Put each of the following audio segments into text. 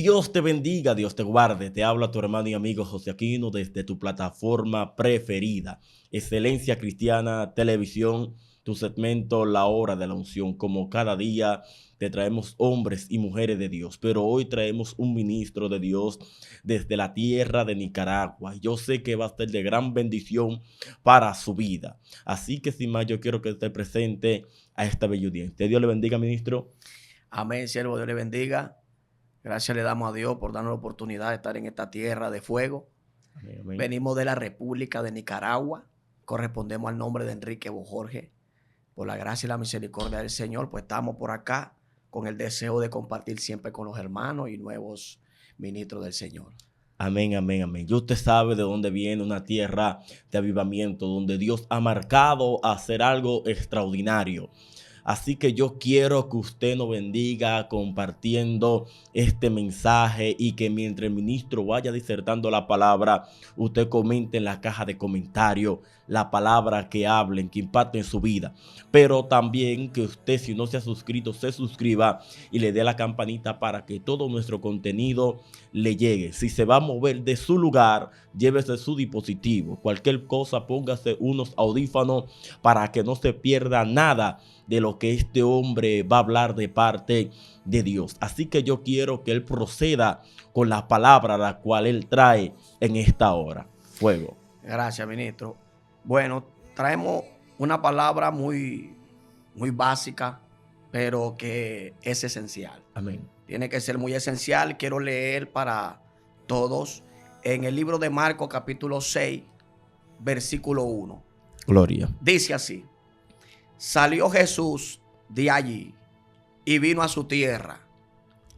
Dios te bendiga, Dios te guarde. Te habla tu hermano y amigo José Aquino desde tu plataforma preferida, Excelencia Cristiana Televisión, tu segmento La Hora de la Unción. Como cada día te traemos hombres y mujeres de Dios, pero hoy traemos un ministro de Dios desde la tierra de Nicaragua. Yo sé que va a ser de gran bendición para su vida. Así que sin más, yo quiero que esté presente a esta bella audiencia. Dios le bendiga, ministro. Amén, siervo, Dios le bendiga. Gracias le damos a Dios por darnos la oportunidad de estar en esta tierra de fuego. Amén, amén. Venimos de la República de Nicaragua. Correspondemos al nombre de Enrique Bojorge. Por la gracia y la misericordia del Señor, pues estamos por acá con el deseo de compartir siempre con los hermanos y nuevos ministros del Señor. Amén, amén, amén. Y usted sabe de dónde viene una tierra de avivamiento, donde Dios ha marcado a hacer algo extraordinario. Así que yo quiero que usted nos bendiga compartiendo este mensaje y que mientras el ministro vaya disertando la palabra, usted comente en la caja de comentarios la palabra que hablen, que impacten su vida. Pero también que usted, si no se ha suscrito, se suscriba y le dé la campanita para que todo nuestro contenido le llegue. Si se va a mover de su lugar, llévese su dispositivo. Cualquier cosa, póngase unos audífonos para que no se pierda nada de lo que este hombre va a hablar de parte de Dios. Así que yo quiero que él proceda con la palabra la cual él trae en esta hora. Fuego. Gracias, ministro. Bueno, traemos una palabra muy básica, pero que es esencial. Amén. Tiene que ser muy esencial. Quiero leer para todos en el libro de Marcos, capítulo 6, versículo 1. Gloria. Dice así: salió Jesús de allí y vino a su tierra.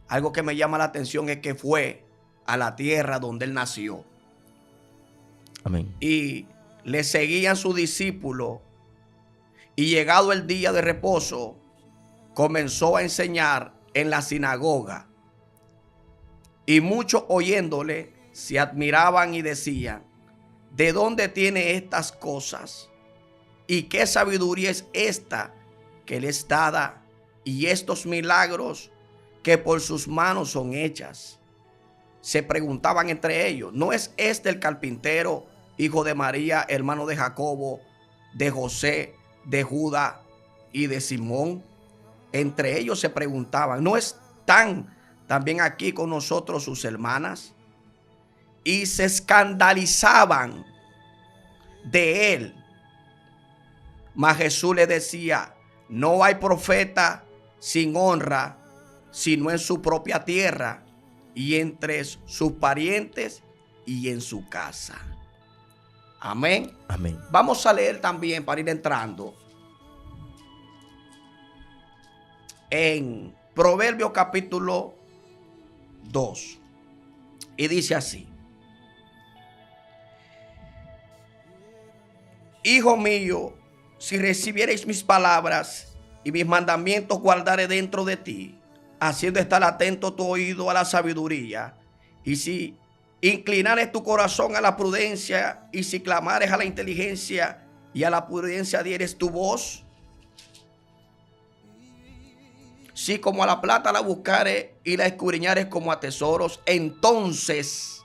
Algo que me llama la atención es que fue a la tierra donde él nació. Amén. Y le seguían sus discípulos. Y llegado el día de reposo, comenzó a enseñar en la sinagoga. Y muchos oyéndole se admiraban y decían: ¿de dónde tiene estas cosas? ¿Y qué sabiduría es esta que le es dada? Y estos milagros que por sus manos son hechas. Se preguntaban entre ellos: ¿no es este el carpintero, hijo de María, hermano de Jacobo, de José, de Judá y de Simón? Entre ellos se preguntaban: ¿no están también aquí con nosotros sus hermanas? Y se escandalizaban de él. Mas Jesús le decía: no hay profeta sin honra, sino en su propia tierra y entre sus parientes y en su casa. Amén. Amén. Vamos a leer también, para ir entrando, en Proverbios capítulo 2. Y dice así: hijo mío, si recibiereis mis palabras y mis mandamientos guardaré dentro de ti, haciendo estar atento tu oído a la sabiduría, y si inclinares tu corazón a la prudencia, y si clamares a la inteligencia y a la prudencia dieres tu voz, si como a la plata la buscares y la escudriñares como a tesoros, entonces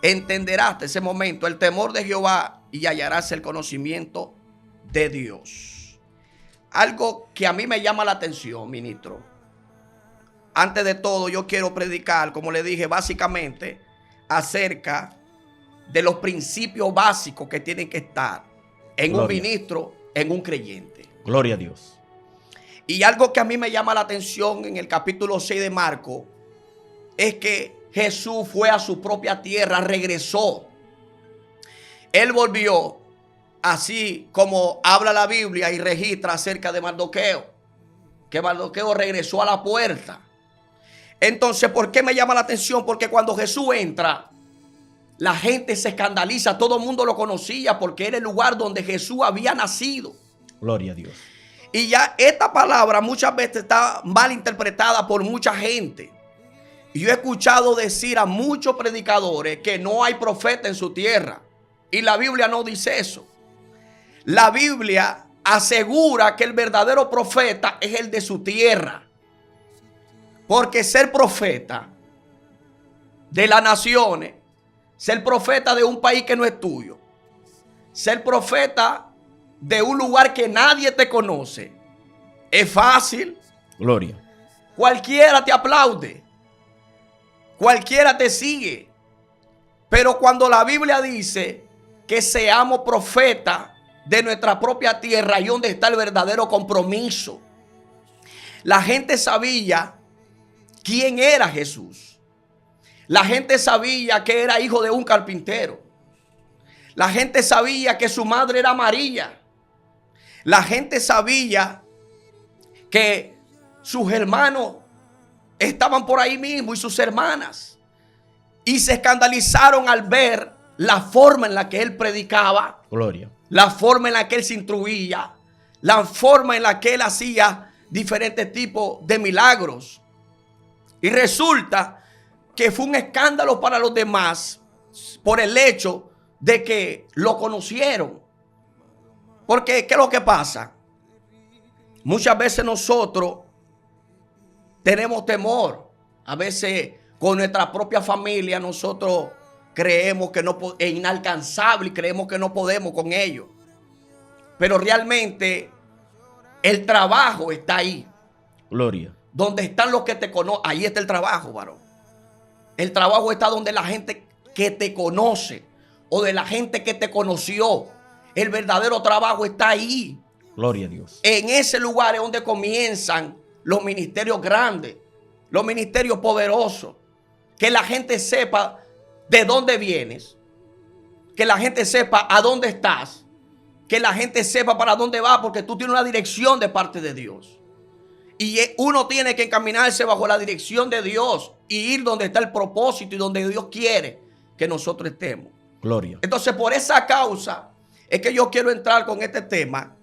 entenderás de ese momento el temor de Jehová y hallarás el conocimiento de Dios. Algo que a mí me llama la atención, ministro. Antes de todo, yo quiero predicar, como le dije, básicamente acerca de los principios básicos que tienen que estar en Gloria. un ministro, en un creyente. Gloria a Dios. Y algo que a mí me llama la atención en el capítulo 6 de Marcos es que Jesús fue a su propia tierra, regresó. Él volvió, así como habla la Biblia y registra acerca de Mardoqueo, que Mardoqueo regresó a la puerta. Entonces, ¿por qué me llama la atención? Porque cuando Jesús entra, la gente se escandaliza, todo el mundo lo conocía porque era el lugar donde Jesús había nacido. Gloria a Dios. Y ya esta palabra muchas veces está mal interpretada por mucha gente. Y yo he escuchado decir a muchos predicadores que no hay profeta en su tierra. Y la Biblia no dice eso. La Biblia asegura que el verdadero profeta es el de su tierra. Porque ser profeta de las naciones, ser profeta de un país que no es tuyo, ser profeta de un lugar que nadie te conoce, es fácil. Gloria. Cualquiera te aplaude, cualquiera te sigue. Pero cuando la Biblia dice que seamos profetas de nuestra propia tierra, ahí donde está el verdadero compromiso. La gente sabía quién era Jesús. La gente sabía que era hijo de un carpintero. La gente sabía que su madre era María. La gente sabía que sus hermanos estaban por ahí mismo y sus hermanas. Y se escandalizaron al ver la forma en la que él predicaba. Gloria. La forma en la que él se instruía. La forma en la que él hacía diferentes tipos de milagros. Y resulta que fue un escándalo para los demás por el hecho de que lo conocieron. Porque, ¿qué es lo que pasa? Muchas veces nosotros tenemos temor. A veces con nuestra propia familia nosotros creemos que no es inalcanzable y creemos que no podemos con ellos. Pero realmente el trabajo está ahí. Gloria. Donde están los que te conocen. Ahí está el trabajo, varón. El trabajo está donde la gente que te conoce o de la gente que te conoció. El verdadero trabajo está ahí. Gloria a Dios. En ese lugar es donde comienzan los ministerios grandes, los ministerios poderosos. Que la gente sepa de dónde vienes. Que la gente sepa a dónde estás. Que la gente sepa para dónde va, porque tú tienes una dirección de parte de Dios. Y uno tiene que encaminarse bajo la dirección de Dios y ir donde está el propósito y donde Dios quiere que nosotros estemos. Gloria. Entonces, por esa causa es que yo quiero entrar con este tema,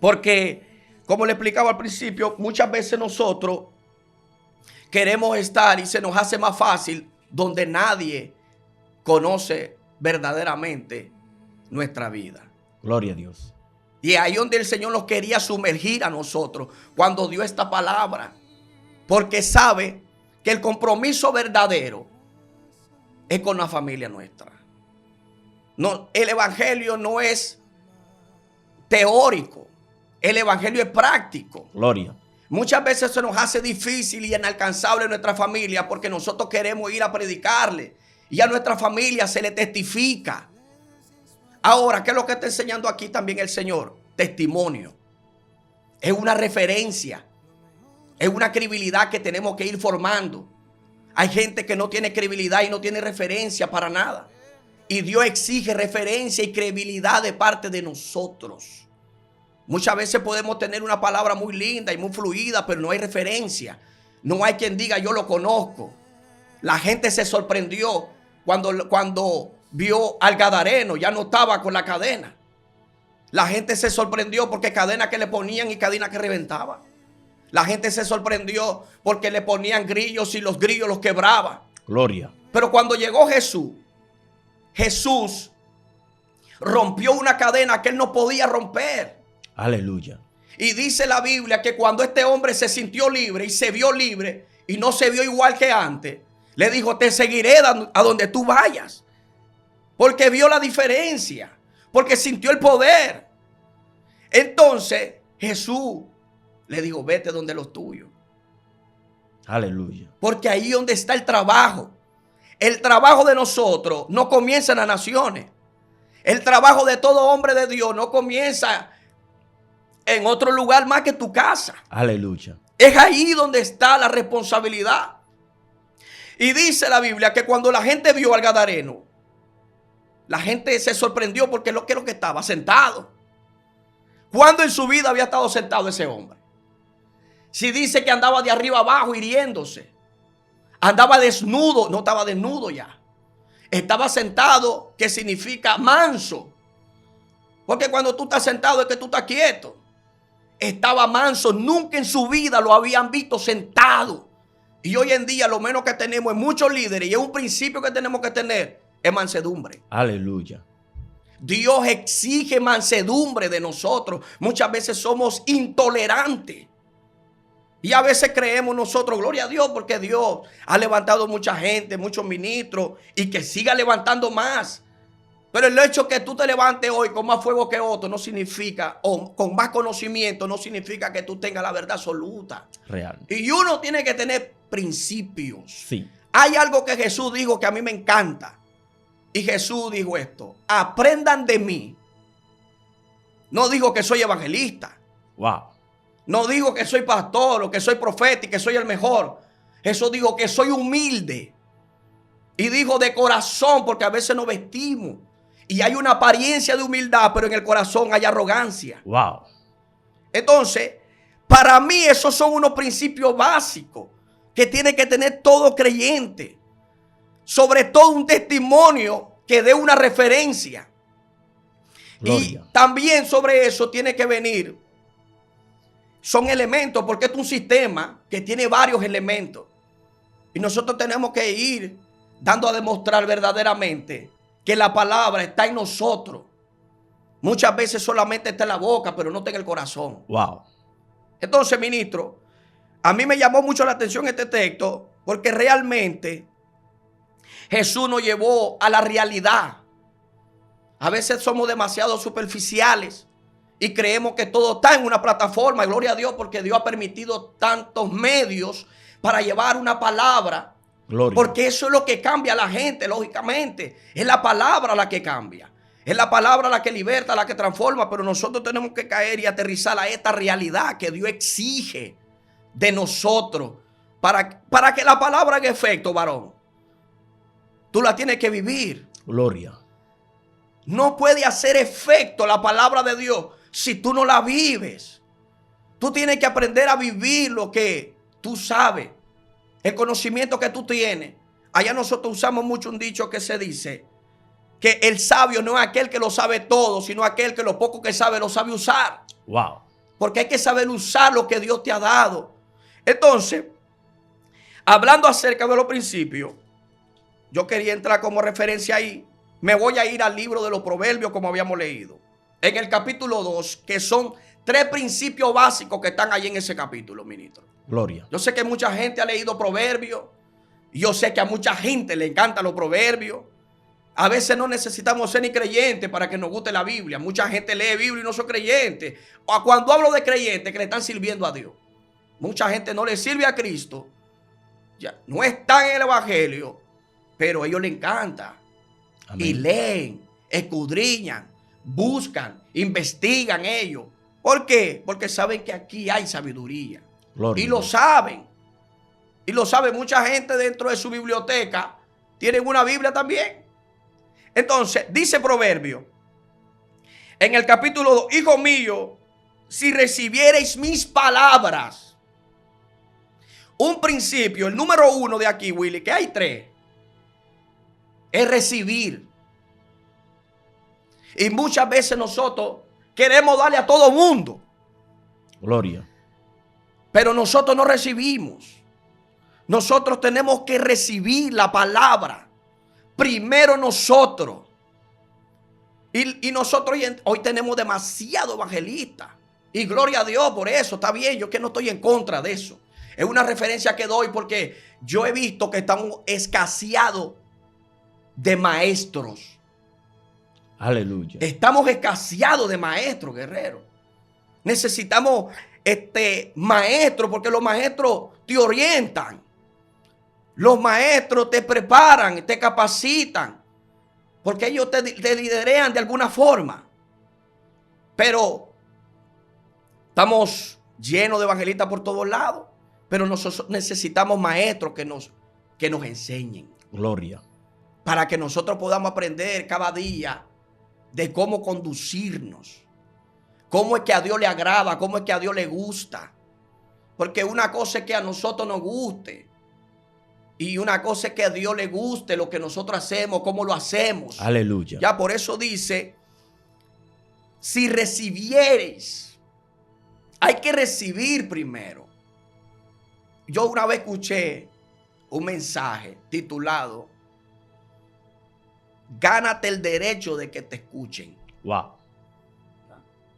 porque, como le explicaba al principio, muchas veces nosotros queremos estar y se nos hace más fácil donde nadie conoce verdaderamente nuestra vida. Gloria a Dios. Y ahí donde el Señor nos quería sumergir a nosotros cuando dio esta palabra. Porque sabe que el compromiso verdadero es con la familia nuestra. No, el evangelio no es teórico. El evangelio es práctico. Gloria. Muchas veces se nos hace difícil y inalcanzable en nuestra familia porque nosotros queremos ir a predicarle y a nuestra familia se le testifica. Ahora, ¿qué es lo que está enseñando aquí también el Señor? Testimonio. Es una referencia. Es una credibilidad que tenemos que ir formando. Hay gente que no tiene credibilidad y no tiene referencia para nada. Y Dios exige referencia y credibilidad de parte de nosotros. Muchas veces podemos tener una palabra muy linda y muy fluida, pero no hay referencia. No hay quien diga yo lo conozco. La gente se sorprendió cuando vio al gadareno, ya no estaba con la cadena. La gente se sorprendió porque cadena que le ponían y cadena que reventaba. La gente se sorprendió porque le ponían grillos y los grillos los quebraba. Gloria. Pero cuando llegó Jesús, Jesús rompió una cadena que él no podía romper. Aleluya. Y dice la Biblia que cuando este hombre se sintió libre y se vio libre y no se vio igual que antes, le dijo, te seguiré a donde tú vayas. Porque vio la diferencia. Porque sintió el poder. Entonces Jesús le dijo, vete donde los tuyos. Aleluya. Porque ahí donde está el trabajo. El trabajo de nosotros no comienza en las naciones. El trabajo de todo hombre de Dios no comienza en otro lugar más que tu casa. Aleluya. Es ahí donde está la responsabilidad. Y dice la Biblia que cuando la gente vio al gadareno, la gente se sorprendió porque lo que estaba sentado. ¿Cuándo en su vida había estado sentado ese hombre? Si dice que andaba de arriba abajo hiriéndose, andaba desnudo, no estaba desnudo ya. Estaba sentado, que significa manso. Porque cuando tú estás sentado es que tú estás quieto. Estaba manso, nunca en su vida lo habían visto sentado. Y hoy en día lo menos que tenemos es muchos líderes y es un principio que tenemos que tener, es mansedumbre. Aleluya. Dios exige mansedumbre de nosotros. Muchas veces somos intolerantes. Y a veces creemos nosotros, gloria a Dios, porque Dios ha levantado mucha gente, muchos ministros, y que siga levantando más. Pero el hecho que tú te levantes hoy con más fuego que otro no significa, o con más conocimiento, no significa que tú tengas la verdad absoluta. Real. Y uno tiene que tener principios. Sí. Hay algo que Jesús dijo que a mí me encanta. Y Jesús dijo esto: aprendan de mí. No dijo que soy evangelista. Wow. No digo que soy pastor o que soy profeta y que soy el mejor. Jesús dijo que soy humilde. Y dijo de corazón, porque a veces nos vestimos y hay una apariencia de humildad, pero en el corazón hay arrogancia. Wow. Entonces, para mí esos son unos principios básicos que tiene que tener todo creyente. Sobre todo un testimonio que dé una referencia. Gloria. Y también sobre eso tiene que venir. Son elementos, porque es un sistema que tiene varios elementos. Y nosotros tenemos que ir dando a demostrar verdaderamente que la palabra está en nosotros. Muchas veces solamente está en la boca, pero no está en el corazón. Wow. Entonces, ministro, a mí me llamó mucho la atención este texto, porque realmente Jesús nos llevó a la realidad. A veces somos demasiado superficiales y creemos que todo está en una plataforma. Gloria a Dios, porque Dios ha permitido tantos medios para llevar una palabra. Gloria. Porque eso es lo que cambia a la gente, lógicamente. Es la palabra la que cambia. Es la palabra la que liberta, la que transforma. Pero nosotros tenemos que caer y aterrizar a esta realidad que Dios exige de nosotros. Para que la palabra haga efecto, varón, tú la tienes que vivir. Gloria. No puede hacer efecto la palabra de Dios si tú no la vives. Tú tienes que aprender a vivir lo que tú sabes. El conocimiento que tú tienes. Allá nosotros usamos mucho un dicho que se dice que el sabio no es aquel que lo sabe todo, sino aquel que lo poco que sabe lo sabe usar. Wow. Porque hay que saber usar lo que Dios te ha dado. Entonces, hablando acerca de los principios, yo quería entrar como referencia ahí. Me voy a ir al libro de los Proverbios, como habíamos leído. En el capítulo 2, que son 3 principios básicos que están ahí en ese capítulo, ministro. Gloria. Yo sé que mucha gente ha leído Proverbios. Yo sé que a mucha gente le encantan los Proverbios. A veces no necesitamos ser ni creyentes para que nos guste la Biblia. Mucha gente lee Biblia y no son creyentes. O cuando hablo de creyentes, que le están sirviendo a Dios. Mucha gente no le sirve a Cristo. Ya, no están en el Evangelio, pero a ellos les encanta. Amén. Y leen, escudriñan, buscan, investigan ellos. ¿Por qué? Porque saben que aquí hay sabiduría. Gloria. Y lo saben. Y lo sabe mucha gente dentro de su biblioteca. Tienen una Biblia también. Entonces, dice Proverbio, en el capítulo 2, hijo mío, si recibiereis mis palabras. Un principio, el número 1 de aquí, Willy, que hay 3. Es recibir. Y muchas veces nosotros queremos darle a todo mundo. Gloria. Pero nosotros no recibimos. Nosotros tenemos que recibir la palabra. Primero nosotros. Y nosotros hoy tenemos demasiado evangelistas. Y gloria a Dios por eso. Está bien, yo que no estoy en contra de eso. Es una referencia que doy porque yo he visto que estamos escaseados de maestros. Aleluya. Estamos escaseados de maestros, guerreros. Necesitamos maestros, porque los maestros te orientan. Los maestros te preparan, te capacitan, porque ellos te liderean de alguna forma. Pero estamos llenos de evangelistas por todos lados, pero nosotros necesitamos maestros que nos enseñen. Gloria. Para que nosotros podamos aprender cada día de cómo conducirnos. Cómo es que a Dios le agrada, cómo es que a Dios le gusta. Porque una cosa es que a nosotros nos guste. Y una cosa es que a Dios le guste lo que nosotros hacemos, cómo lo hacemos. Aleluya. Ya por eso dice, si recibiereis, hay que recibir primero. Yo una vez escuché un mensaje titulado, gánate el derecho de que te escuchen. Wow.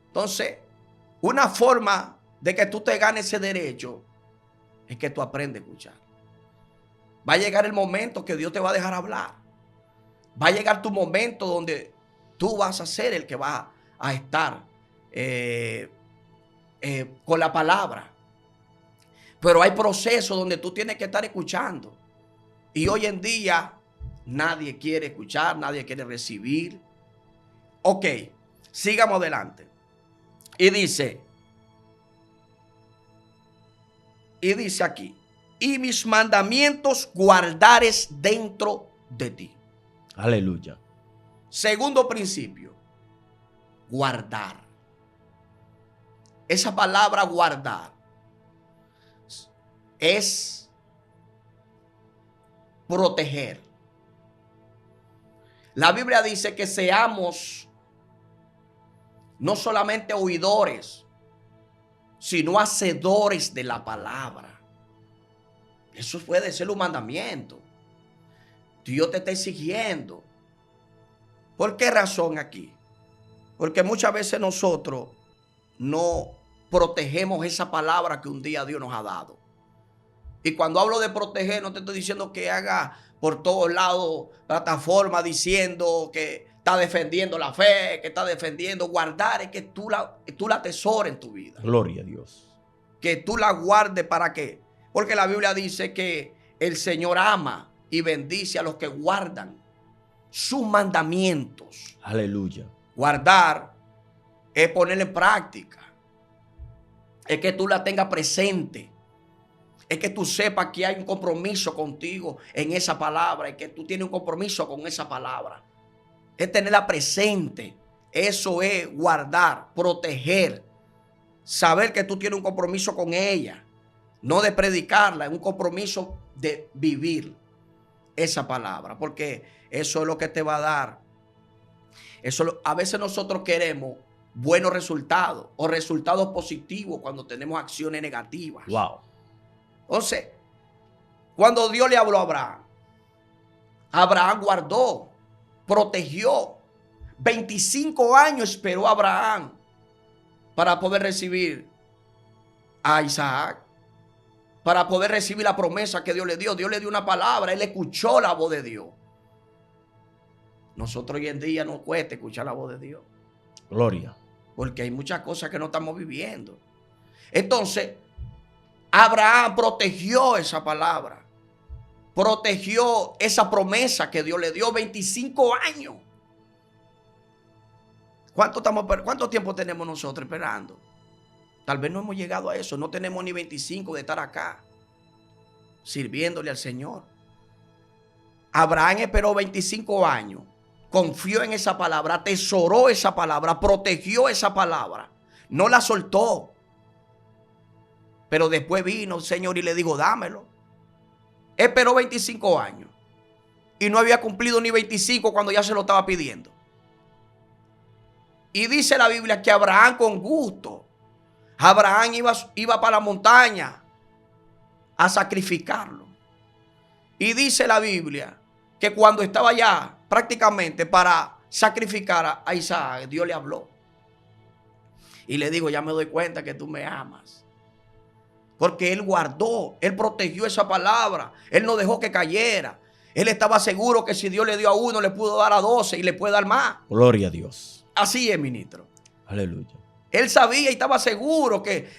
Entonces, una forma de que tú te ganes ese derecho es que tú aprendes a escuchar. Va a llegar el momento que Dios te va a dejar hablar. Va a llegar tu momento donde tú vas a ser el que va a estar con la palabra. Pero hay procesos donde tú tienes que estar escuchando. Y hoy en día nadie quiere escuchar, nadie quiere recibir. Ok, sigamos adelante. Y dice aquí, y mis mandamientos guardares dentro de ti. Aleluya. Segundo principio, guardar. Esa palabra guardar es proteger. La Biblia dice que seamos no solamente oidores, sino hacedores de la palabra. Eso puede ser un mandamiento. Dios te está exigiendo. ¿Por qué razón aquí? Porque muchas veces nosotros no protegemos esa palabra que un día Dios nos ha dado. Y cuando hablo de proteger, no te estoy diciendo que haga por todos lados plataforma diciendo que está defendiendo la fe, que está defendiendo. Guardar es que tú la atesores en tu vida. Gloria a Dios. Que tú la guardes, ¿para qué? Porque la Biblia dice que el Señor ama y bendice a los que guardan sus mandamientos. Aleluya. Guardar es ponerla en práctica. Es que tú la tengas presente. Es que tú sepas que hay un compromiso contigo en esa palabra. Es que tú tienes un compromiso con esa palabra. Es tenerla presente. Eso es guardar, proteger. Saber que tú tienes un compromiso con ella. No de predicarla, es un compromiso de vivir esa palabra. Porque eso es lo que te va a dar. A veces nosotros queremos buenos resultados o resultados positivos cuando tenemos acciones negativas. Wow. Entonces, cuando Dios le habló a Abraham, Abraham guardó, protegió. 25 años esperó a Abraham para poder recibir a Isaac, para poder recibir la promesa que Dios le dio. Dios le dio una palabra, él escuchó la voz de Dios. Nosotros hoy en día nos cuesta escuchar la voz de Dios. Gloria. Porque hay muchas cosas que no estamos viviendo. Entonces, Abraham protegió esa palabra. Protegió esa promesa que Dios le dio. 25 años. ¿Cuánto tiempo tenemos nosotros esperando? Tal vez no hemos llegado a eso. No tenemos ni 25 de estar acá sirviéndole al Señor. Abraham esperó 25 años. Confió en esa palabra, atesoró esa palabra, protegió esa palabra. No la soltó. Pero después vino el Señor y le dijo, dámelo. Esperó 25 años. Y no había cumplido ni 25 cuando ya se lo estaba pidiendo. Y dice la Biblia que Abraham con gusto. Abraham iba para la montaña a sacrificarlo. Y dice la Biblia que cuando estaba allá prácticamente para sacrificar a Isaac, Dios le habló. Y le dijo, ya me doy cuenta que tú me amas. Porque él guardó, él protegió esa palabra. Él no dejó que cayera. Él estaba seguro que si Dios le dio a uno, le pudo dar a 12 y le puede dar más. Gloria a Dios. Así es, ministro. Aleluya. Él sabía y estaba seguro que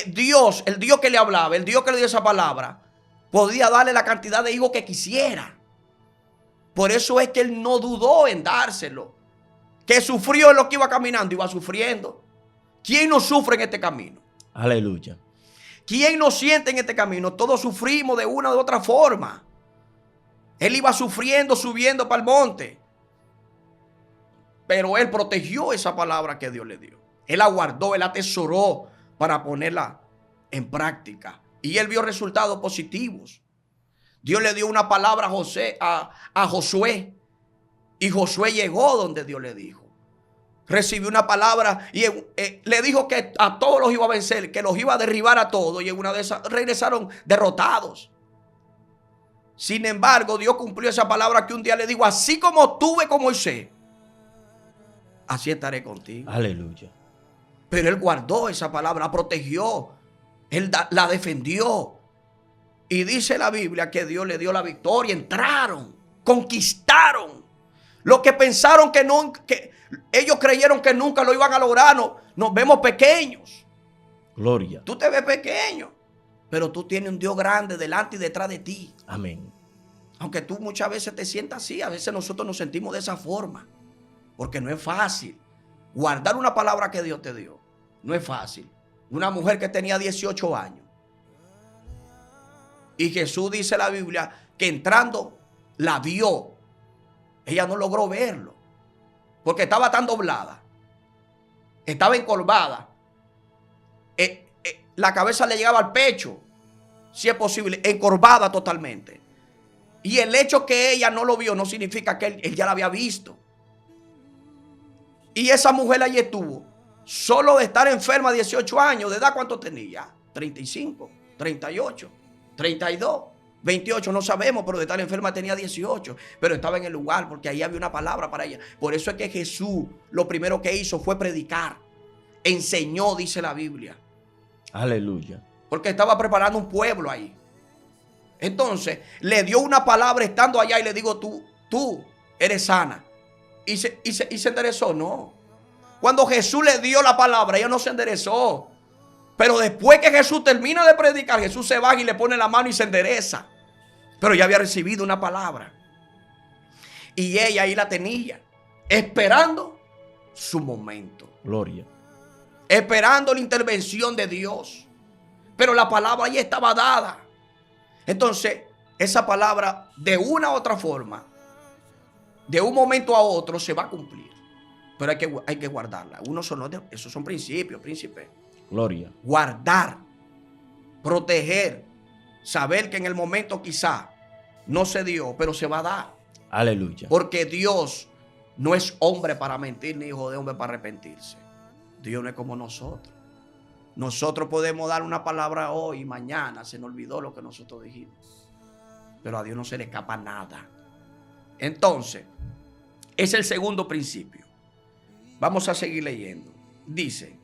Dios, el Dios que le hablaba, el Dios que le dio esa palabra, podía darle la cantidad de hijos que quisiera. Por eso es que él no dudó en dárselo. Que sufrió en lo que iba caminando, iba sufriendo. ¿Quién no sufre en este camino? Aleluya. ¿Quién no siente en este camino? Todos sufrimos de una u otra forma. Él iba sufriendo, subiendo para el monte. Pero él protegió esa palabra que Dios le dio. Él la guardó, él la atesoró para ponerla en práctica. Y él vio resultados positivos. Dios le dio una palabra a Josué. Y Josué llegó donde Dios le dijo. Recibió una palabra y le dijo que a todos los iba a vencer, que los iba a derribar a todos. Y en una de esas regresaron derrotados. Sin embargo, Dios cumplió esa palabra que un día le dijo, así como tuve con Moisés, así estaré contigo. Aleluya. Pero él guardó esa palabra, la protegió. Él la defendió. Y dice la Biblia que Dios le dio la victoria. Entraron, conquistaron. Los que pensaron que ellos creyeron que nunca lo iban a lograr, nos vemos pequeños. Gloria. Tú te ves pequeño, pero tú tienes un Dios grande delante y detrás de ti. Amén. Aunque tú muchas veces te sientas así, a veces nosotros nos sentimos de esa forma. Porque no es fácil. Guardar una palabra que Dios te dio, no es fácil. Una mujer que tenía 18 años. Y Jesús dice en la Biblia que entrando la vio. Ella no logró verlo. Porque estaba tan doblada. Estaba encorvada. La cabeza le llegaba al pecho. Si es posible, encorvada totalmente. Y el hecho que ella no lo vio no significa que él ya la había visto. Y esa mujer allí estuvo. Solo de estar enferma 18 años. ¿De edad cuánto tenía? 35, 38, 32, 28. No sabemos, pero de estar enferma tenía 18. Pero estaba en el lugar porque ahí había una palabra para ella. Por eso es que Jesús lo primero que hizo fue predicar. Enseñó, dice la Biblia. Aleluya. Porque estaba preparando un pueblo ahí. Entonces le dio una palabra estando allá y le digo, tú eres sana. Y se enderezó. No. Cuando Jesús le dio la palabra, ella no se enderezó. Pero después que Jesús termina de predicar, Jesús se baja y le pone la mano y se endereza. Pero ya había recibido una palabra. Y ella ahí la tenía, esperando su momento. Gloria. Esperando la intervención de Dios. Pero la palabra ya estaba dada. Entonces, esa palabra de una u otra forma, de un momento a otro, se va a cumplir. Pero hay que guardarla. Esos son principios, príncipe. Gloria. Guardar, proteger, saber que en el momento quizá no se dio, pero se va a dar. Aleluya. Porque Dios no es hombre para mentir, ni hijo de hombre para arrepentirse. Dios no es como nosotros. Nosotros podemos dar una palabra hoy y mañana se nos olvidó lo que nosotros dijimos. Pero a Dios no se le escapa nada. Entonces, es el segundo principio. Vamos a seguir leyendo. Dice,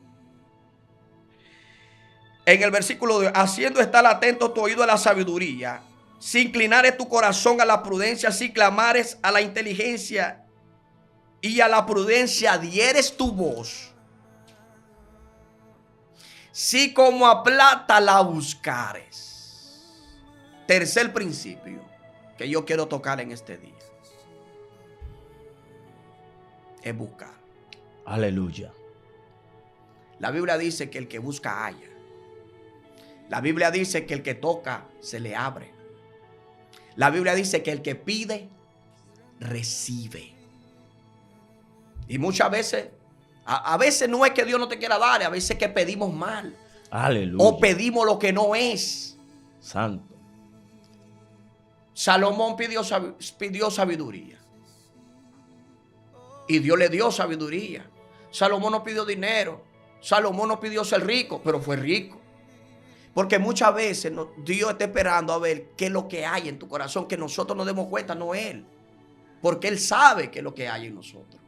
en el versículo 2, haciendo estar atento tu oído a la sabiduría, si inclinares tu corazón a la prudencia, si clamares a la inteligencia y a la prudencia dieres tu voz, si como a plata la buscares. Tercer principio que yo quiero tocar en este día es buscar. Aleluya. La Biblia dice que el que busca halla. La Biblia dice que el que toca se le abre. La Biblia dice que el que pide recibe. Y muchas veces, a veces no es que Dios no te quiera dar, a veces es que pedimos mal. Aleluya. O pedimos lo que no es. Santo. Salomón pidió sabiduría. Y Dios le dio sabiduría. Salomón no pidió dinero. Salomón no pidió ser rico, pero fue rico. Porque muchas veces Dios está esperando a ver qué es lo que hay en tu corazón, que nosotros nos demos cuenta, no Él. Porque Él sabe qué es lo que hay en nosotros.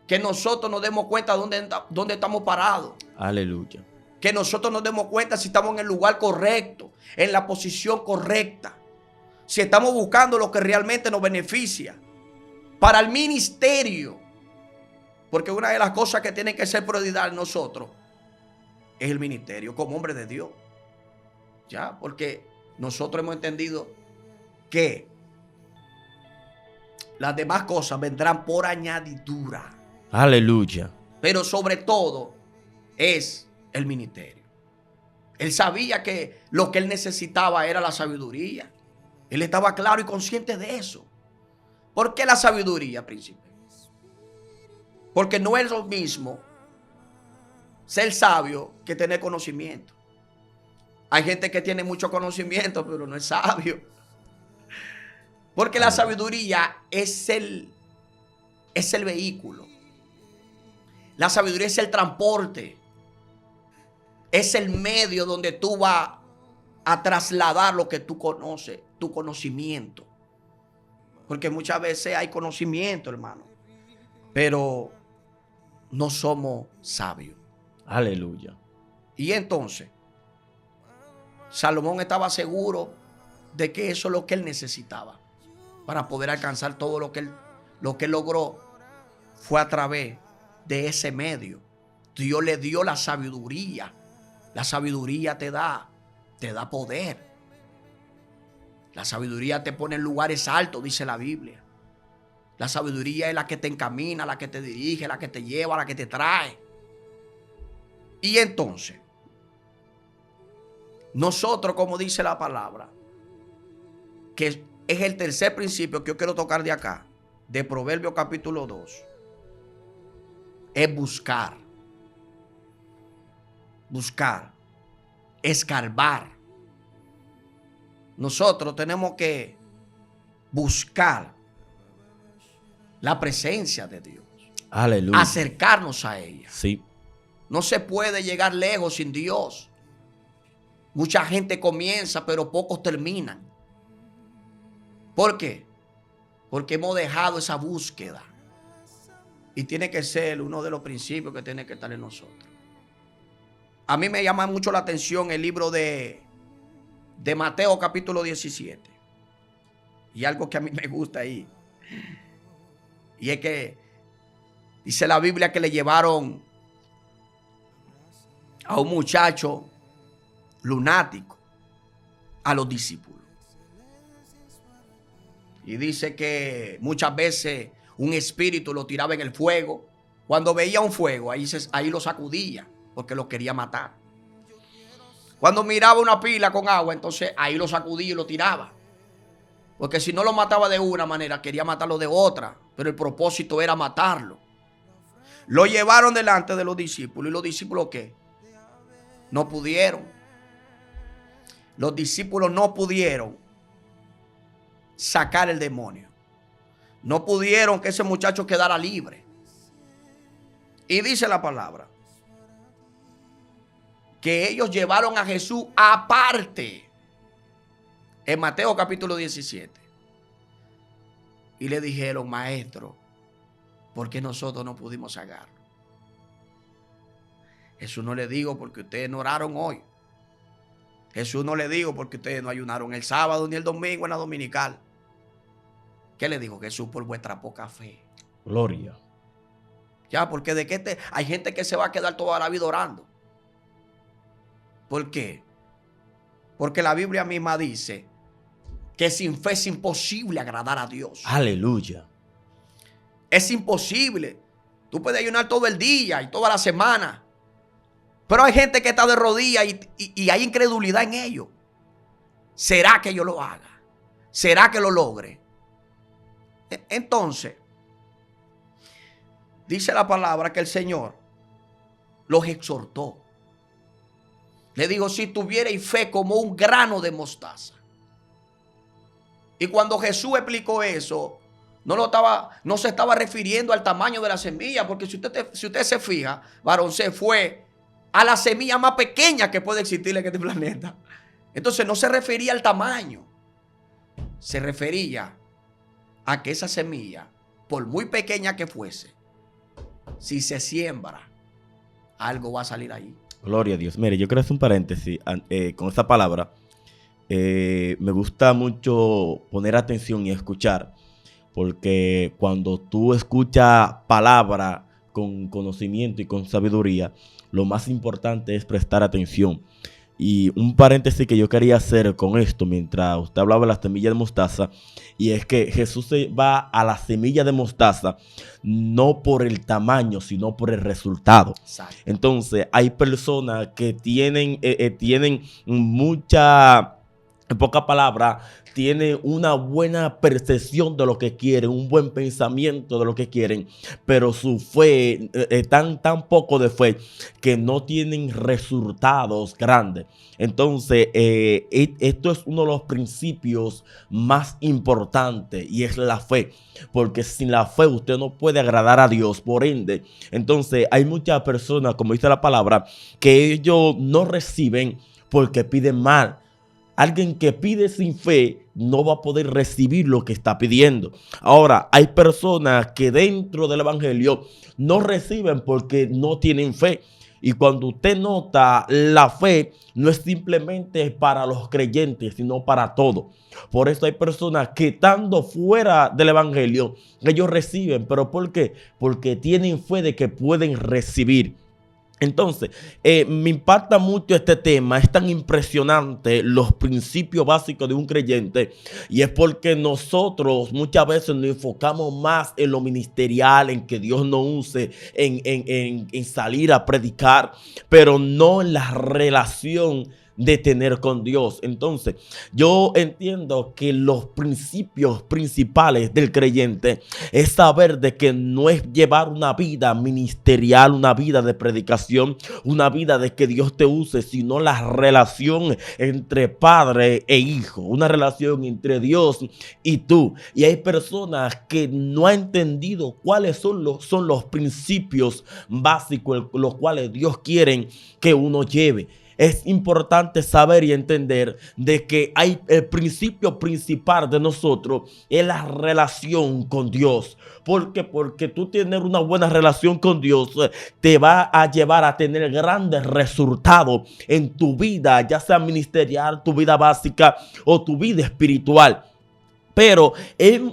Que nosotros nos demos cuenta dónde estamos parados. Aleluya. Que nosotros nos demos cuenta si estamos en el lugar correcto, en la posición correcta. Si estamos buscando lo que realmente nos beneficia. Para el ministerio. Porque una de las cosas que tiene que ser prioridad en nosotros es el ministerio como hombre de Dios. Ya, porque nosotros hemos entendido que las demás cosas vendrán por añadidura. Aleluya. Pero sobre todo es el ministerio. Él sabía que lo que él necesitaba era la sabiduría. Él estaba claro y consciente de eso. ¿Por qué la sabiduría, príncipe? Porque no es lo mismo ser sabio que tener conocimiento. Hay gente que tiene mucho conocimiento, pero no es sabio. Porque la sabiduría es el vehículo. La sabiduría es el transporte. Es el medio donde tú vas a trasladar lo que tú conoces, tu conocimiento. Porque muchas veces hay conocimiento, hermano, pero no somos sabios. Aleluya. Y entonces, Salomón estaba seguro de que eso es lo que él necesitaba para poder alcanzar todo lo que él logró. Fue a través de ese medio. Dios le dio la sabiduría. La sabiduría te da poder. La sabiduría te pone en lugares altos, dice la Biblia. La sabiduría es la que te encamina, la que te dirige, la que te lleva, la que te trae. Y entonces, nosotros, como dice la palabra, que es el tercer principio que yo quiero tocar de acá, de Proverbios capítulo 2, es buscar, escarbar. Nosotros tenemos que buscar la presencia de Dios. Aleluya. Acercarnos a ella. Sí. No se puede llegar lejos sin Dios. Mucha gente comienza, pero pocos terminan. ¿Por qué? Porque hemos dejado esa búsqueda. Y tiene que ser uno de los principios que tiene que estar en nosotros. A mí me llama mucho la atención el libro de Mateo capítulo 17. Y algo que a mí me gusta ahí. Y es que dice la Biblia que le llevaron a un muchacho lunático a los discípulos. Y dice que muchas veces un espíritu lo tiraba en el fuego. Cuando veía un fuego, ahí lo sacudía porque lo quería matar. Cuando miraba una pila con agua, entonces ahí lo sacudía y lo tiraba. Porque si no lo mataba de una manera, quería matarlo de otra. Pero el propósito era matarlo. Lo llevaron delante de los discípulos. ¿Y los discípulos qué? No pudieron. Los discípulos no pudieron sacar el demonio. No pudieron que ese muchacho quedara libre. Y dice la palabra que ellos llevaron a Jesús aparte. En Mateo capítulo 17. Y le dijeron, maestro, ¿por qué nosotros no pudimos sacarlo? Jesús no le digo porque ustedes no oraron hoy. Jesús no le digo porque ustedes no ayunaron el sábado ni el domingo en la dominical. ¿Qué le dijo Jesús? Por vuestra poca fe. Gloria. Ya, porque hay gente que se va a quedar toda la vida orando. ¿Por qué? Porque la Biblia misma dice que sin fe es imposible agradar a Dios. Aleluya. Es imposible. Tú puedes ayunar todo el día y toda la semana. Pero hay gente que está de rodillas y hay incredulidad en ello. ¿Será que yo lo haga? ¿Será que lo logre? Entonces, dice la palabra que el Señor los exhortó. Le dijo, si tuvierais fe como un grano de mostaza. Y cuando Jesús explicó eso, no se estaba refiriendo al tamaño de la semilla, porque si usted se fija, varón, se fue a la semilla más pequeña que puede existir en este planeta. Entonces no se refería al tamaño, se refería a que esa semilla, por muy pequeña que fuese, si se siembra, algo va a salir ahí. Gloria a Dios. Mire, yo quiero hacer un paréntesis con esta palabra. Me gusta mucho poner atención y escuchar, porque cuando tú escuchas palabra con conocimiento y con sabiduría, lo más importante es prestar atención. Y un paréntesis que yo quería hacer con esto mientras usted hablaba de la semilla de mostaza, y es que Jesús se va a la semilla de mostaza no por el tamaño, sino por el resultado. Exacto. Entonces hay personas que tienen mucha, en pocas palabras, tienen una buena percepción de lo que quieren, un buen pensamiento de lo que quieren, pero su fe, tan poco de fe, que no tienen resultados grandes. Entonces, esto es uno de los principios más importantes, y es la fe, porque sin la fe usted no puede agradar a Dios, por ende. Entonces, hay muchas personas, como dice la palabra, que ellos no reciben porque piden mal. Alguien que pide sin fe no va a poder recibir lo que está pidiendo. Ahora, hay personas que dentro del evangelio no reciben porque no tienen fe. Y cuando usted nota, la fe no es simplemente para los creyentes, sino para todos. Por eso hay personas que estando fuera del evangelio, ellos reciben. ¿Pero por qué? Porque tienen fe de que pueden recibir. Entonces, me impacta mucho este tema, es tan impresionante los principios básicos de un creyente, y es porque nosotros muchas veces nos enfocamos más en lo ministerial, en que Dios nos use, en salir a predicar, pero no en la relación de tener con Dios. Entonces, yo entiendo que los principios principales del creyente es saber de que no es llevar una vida ministerial, una vida de predicación, una vida de que Dios te use, sino la relación entre padre e hijo, una relación entre Dios y tú. Y hay personas que no han entendido cuáles son los principios básicos, los cuales Dios quiere que uno lleve. Es importante saber y entender de que hay el principio principal de nosotros es la relación con Dios. ¿Por qué? Porque tú tener una buena relación con Dios te va a llevar a tener grandes resultados en tu vida, ya sea ministerial, tu vida básica o tu vida espiritual. Pero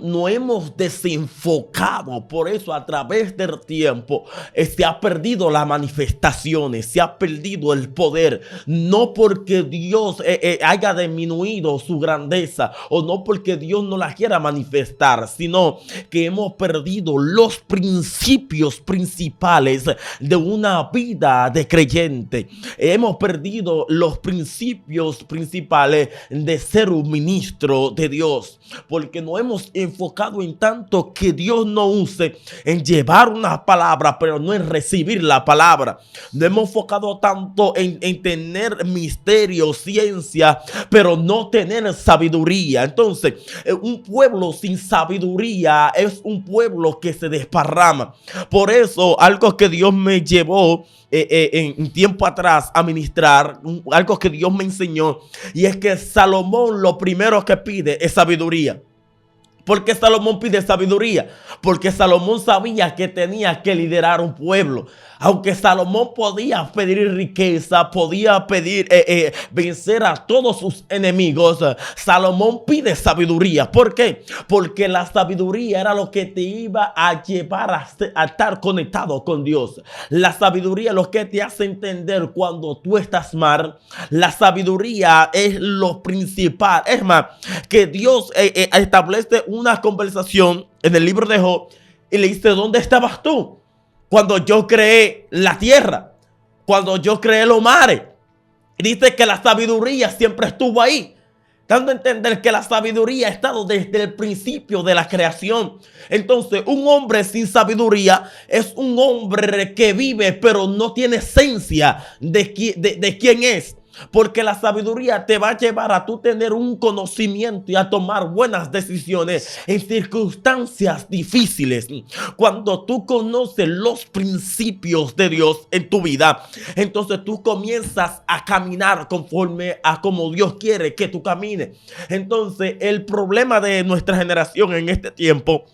no hemos desenfocado, por eso a través del tiempo se ha perdido las manifestaciones, se ha perdido el poder, no porque Dios haya disminuido su grandeza o no porque Dios no la quiera manifestar, sino que hemos perdido los principios principales de una vida de creyente. Hemos perdido los principios principales de ser un ministro de Dios, porque nos hemos enfocado en tanto que Dios nos use en llevar una palabra, pero no en recibir la palabra. Nos hemos enfocado tanto en tener misterio, ciencia, pero no tener sabiduría. Entonces, un pueblo sin sabiduría es un pueblo que se desparrama. Por eso, algo que Dios me llevó en tiempo atrás a ministrar, algo que Dios me enseñó, y es que Salomón lo primero que pide es sabiduría. ¿Por qué Salomón pide sabiduría? Porque Salomón sabía que tenía que liderar un pueblo. Aunque Salomón podía pedir riqueza, podía pedir vencer a todos sus enemigos, Salomón pide sabiduría. ¿Por qué? Porque la sabiduría era lo que te iba a llevar a estar conectado con Dios. La sabiduría es lo que te hace entender cuando tú estás mal. La sabiduría es lo principal. Es más, que Dios establece una conversación en el libro de Job y le dice: ¿dónde estabas tú cuando yo creé la tierra? Cuando yo creé los mares. Y dice que la sabiduría siempre estuvo ahí, dando a entender que la sabiduría ha estado desde el principio de la creación. Entonces, un hombre sin sabiduría es un hombre que vive pero no tiene esencia de quién es. Porque la sabiduría te va a llevar a tú tener un conocimiento y a tomar buenas decisiones en circunstancias difíciles. Cuando tú conoces los principios de Dios en tu vida, entonces tú comienzas a caminar conforme a como Dios quiere que tú camines. Entonces, el problema de nuestra generación en este tiempo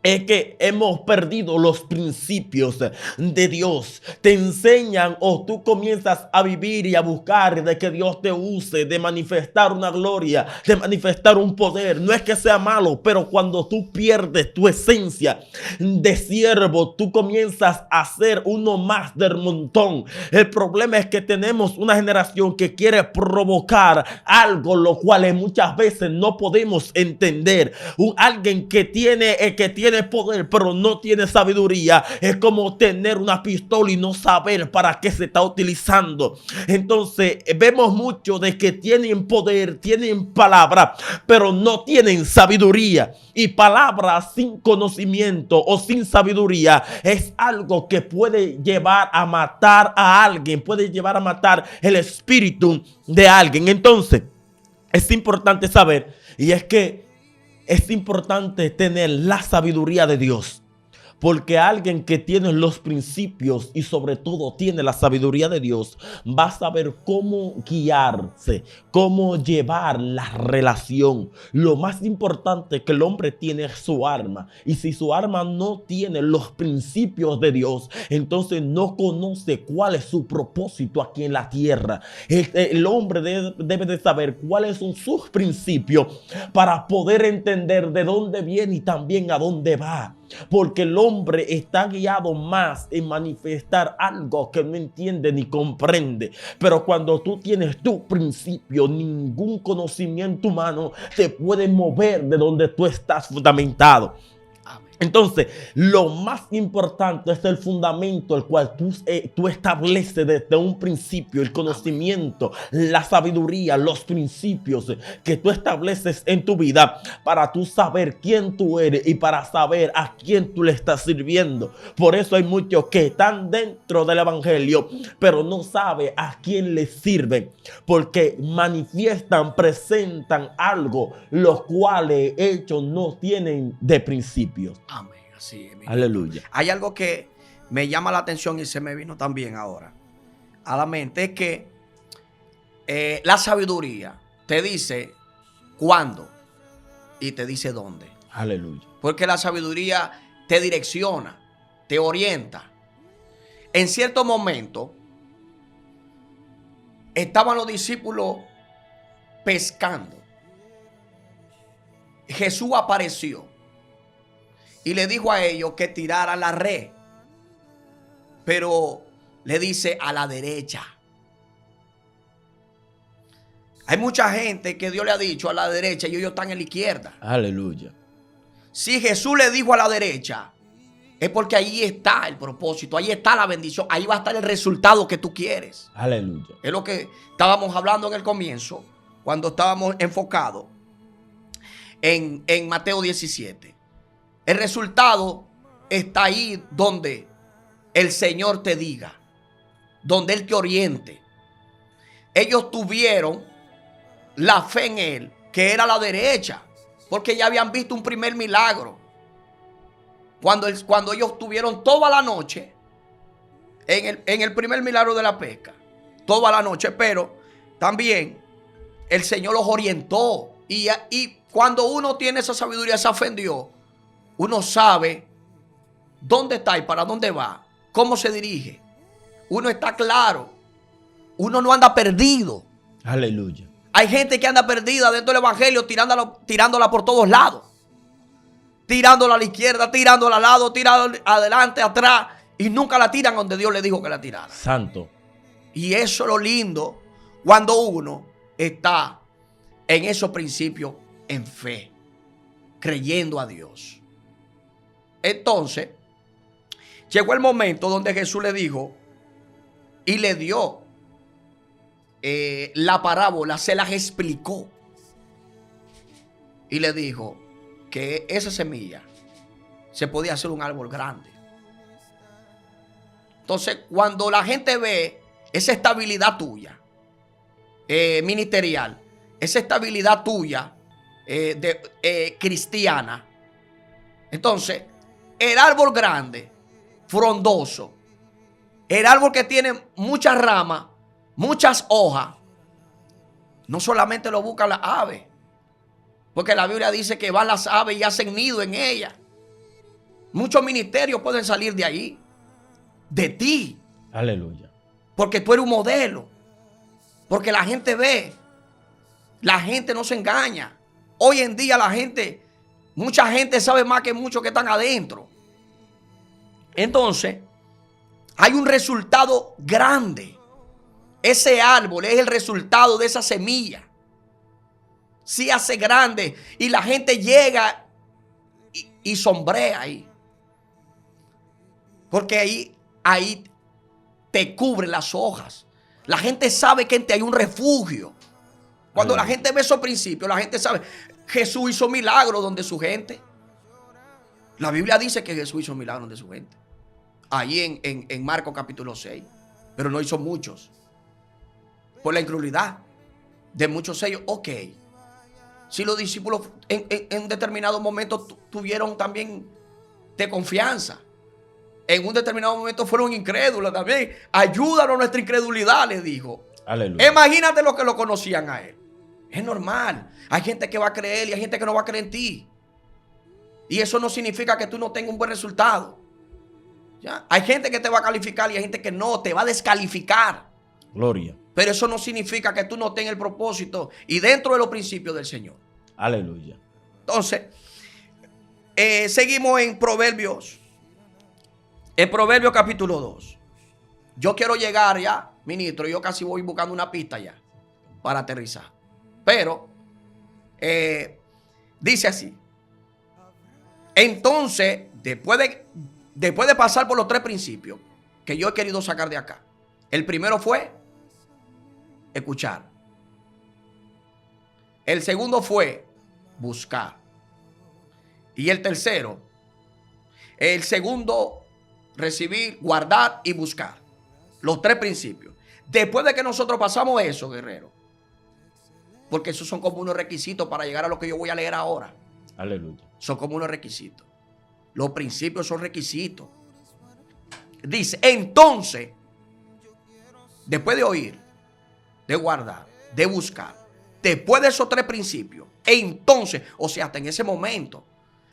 es que hemos perdido los principios de Dios. Te enseñan o tú comienzas a vivir y a buscar de que Dios te use, de manifestar una gloria, de manifestar un poder. No es que sea malo, pero cuando tú pierdes tu esencia de siervo, tú comienzas a ser uno más del montón. El problema es que tenemos una generación que quiere provocar algo, lo cual muchas veces no podemos entender. Alguien que tiene poder pero no tiene sabiduría es como tener una pistola y no saber para qué se está utilizando. Entonces vemos mucho de que tienen poder, tienen palabra, pero no tienen sabiduría. Y palabra sin conocimiento o sin sabiduría es algo que puede llevar a matar a alguien, puede llevar a matar el espíritu de alguien. Entonces es importante saber, y es que es importante tener la sabiduría de Dios. Porque alguien que tiene los principios y sobre todo tiene la sabiduría de Dios va a saber cómo guiarse, cómo llevar la relación. Lo más importante que el hombre tiene es su alma. Y si su alma no tiene los principios de Dios, entonces no conoce cuál es su propósito aquí en la tierra. El hombre debe de saber cuáles son sus principios para poder entender de dónde viene y también a dónde va. Porque el hombre está guiado más en manifestar algo que no entiende ni comprende. Pero cuando tú tienes tu principio, ningún conocimiento humano te puede mover de donde tú estás fundamentado. Entonces, lo más importante es el fundamento, el cual tú estableces desde un principio, el conocimiento, la sabiduría, los principios que tú estableces en tu vida para tú saber quién tú eres y para saber a quién tú le estás sirviendo. Por eso hay muchos que están dentro del evangelio, pero no saben a quién les sirven, porque manifiestan, presentan algo, los cuales ellos no tienen de principios. Amén. Así es. Aleluya. Hay algo que me llama la atención y se me vino también ahora a la mente. Es que la sabiduría te dice cuándo y te dice dónde. Aleluya. Porque la sabiduría te direcciona, te orienta. En cierto momento estaban los discípulos pescando. Jesús apareció y le dijo a ellos que tiraran la red. Pero le dice a la derecha. Hay mucha gente que Dios le ha dicho a la derecha y ellos están en la izquierda. Aleluya. Si Jesús le dijo a la derecha, es porque ahí está el propósito, ahí está la bendición, ahí va a estar el resultado que tú quieres. Aleluya. Es lo que estábamos hablando en el comienzo, cuando estábamos enfocados en Mateo 17. El resultado está ahí donde el Señor te diga, donde Él te oriente. Ellos tuvieron la fe en Él, que era la derecha, porque ya habían visto un primer milagro. Cuando ellos tuvieron toda la noche en el primer milagro de la pesca, toda la noche, pero también el Señor los orientó. Y cuando uno tiene esa sabiduría, esa fe en Dios, uno sabe dónde está y para dónde va, cómo se dirige. Uno está claro. Uno no anda perdido. Aleluya. Hay gente que anda perdida dentro del evangelio, tirándola por todos lados. Tirándola a la izquierda, tirándola al lado, tirándola adelante, atrás. Y nunca la tiran donde Dios le dijo que la tirara. Santo. Y eso es lo lindo cuando uno está en esos principios en fe, creyendo a Dios. Entonces, llegó el momento donde Jesús le dijo y le dio la parábola, se las explicó. Y le dijo que esa semilla se podía hacer un árbol grande. Entonces, cuando la gente ve esa estabilidad tuya, ministerial, esa estabilidad tuya, cristiana, entonces, el árbol grande, frondoso, el árbol que tiene muchas ramas, muchas hojas, no solamente lo buscan las aves, porque la Biblia dice que van las aves y hacen nido en ellas. Muchos ministerios pueden salir de ahí, de ti. Aleluya. Porque tú eres un modelo. Porque la gente ve. La gente no se engaña. Hoy en día mucha gente sabe más que muchos que están adentro. Entonces, hay un resultado grande. Ese árbol es el resultado de esa semilla. Se hace grande y la gente llega y sombrea ahí. Porque ahí te cubren las hojas. La gente sabe que hay un refugio. Cuando la gente ve esos principios, la gente sabe. Jesús hizo milagros donde su gente. La Biblia dice que Jesús hizo milagros donde su gente. Ahí en Marcos capítulo 6. Pero no hizo muchos. Por la incredulidad de muchos ellos. Ok. Si los discípulos en determinados momentos tuvieron también de confianza. en un determinado momento fueron incrédulos también. Ayúdanos a nuestra incredulidad, le dijo. Aleluya. Imagínate los que lo conocían a él. Es normal. Hay gente que va a creer y hay gente que no va a creer en ti. Y eso no significa que tú no tengas un buen resultado. ¿Ya? Hay gente que te va a calificar y hay gente que no, te va a descalificar. Gloria. Pero eso no significa que tú no tengas el propósito y dentro de los principios del Señor. Aleluya. Entonces, seguimos en Proverbios. En Proverbios capítulo 2. Yo quiero llegar ya, ministro, yo casi voy buscando una pista ya para aterrizar. Pero, dice así. Entonces, después de pasar por los 3 principios que yo he querido sacar de acá. El primero fue escuchar. El segundo fue buscar. Y el tercero, el segundo, recibir, guardar y buscar. Los 3 principios. Después de que nosotros pasamos eso, guerrero, porque esos son como unos requisitos para llegar a lo que yo voy a leer ahora. Aleluya. Son como unos requisitos. Los principios son requisitos. Dice, entonces, después de oír, de guardar, de buscar, después de esos 3 principios, entonces, o sea, hasta en ese momento,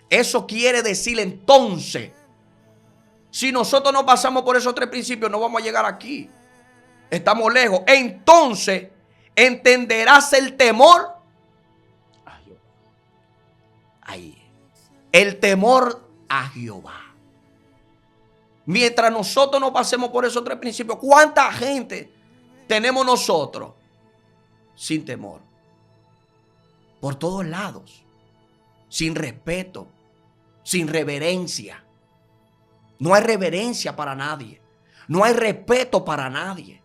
eso quiere decir entonces, si nosotros no pasamos por esos 3 principios, no vamos a llegar aquí. Estamos lejos. Entonces, entenderás el temor. Ahí. El temor a Jehová. Mientras nosotros no pasemos por esos 3 principios, ¿cuánta gente tenemos nosotros sin temor? Por todos lados. Sin respeto. Sin reverencia. No hay reverencia para nadie. No hay respeto para nadie.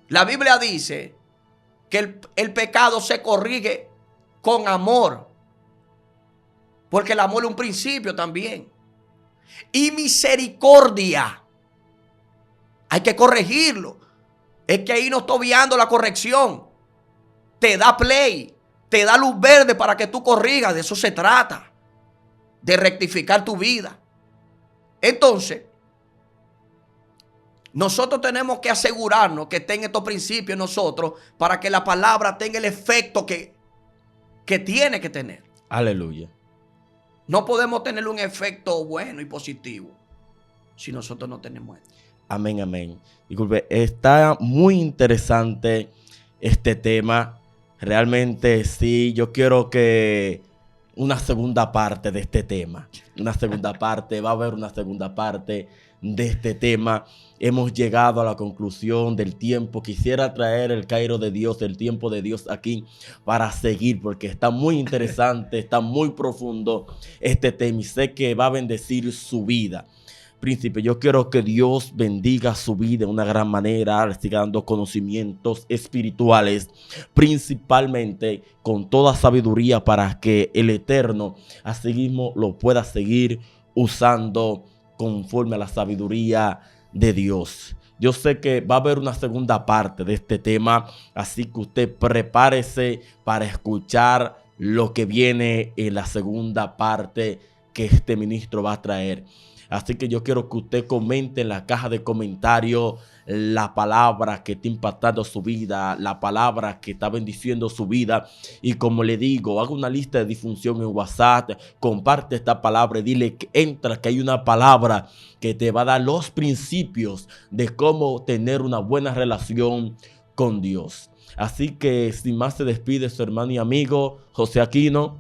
La Biblia dice que el pecado se corrige con amor. Porque el amor es un principio también. Y misericordia. Hay que corregirlo. Es que ahí no estoy viendo la corrección. Te da play. Te da luz verde para que tú corrijas. De eso se trata. De rectificar tu vida. Entonces, nosotros tenemos que asegurarnos que estén estos principios en nosotros para que la palabra tenga el efecto que tiene que tener. Aleluya. No podemos tener un efecto bueno y positivo si nosotros no tenemos esto. Amén, amén. Disculpe, está muy interesante este tema. Realmente sí, yo quiero que una segunda parte de este tema. Una segunda parte, va a haber una segunda parte de este tema. Hemos llegado a la conclusión del tiempo. Quisiera traer el Cairo de Dios, el tiempo de Dios aquí para seguir, porque está muy interesante, está muy profundo este tema y sé que va a bendecir su vida. Príncipe, yo quiero que Dios bendiga su vida de una gran manera, le siga dando conocimientos espirituales, principalmente con toda sabiduría para que el Eterno así mismo lo pueda seguir usando conforme a la sabiduría de Dios. Yo sé que va a haber una segunda parte de este tema, así que usted prepárese para escuchar lo que viene en la segunda parte que este ministro va a traer. Así que yo quiero que usted comente en la caja de comentarios la palabra que está impactando su vida, la palabra que está bendiciendo su vida. Y como le digo, haga una lista de difusión en WhatsApp, comparte esta palabra y dile que entra, que hay una palabra que te va a dar los principios de cómo tener una buena relación con Dios. Así que sin más se despide su hermano y amigo José Aquino,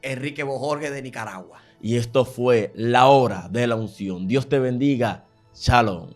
Enrique Bojorge de Nicaragua. y esto fue La Hora de la Unción. Dios te bendiga. Shalom.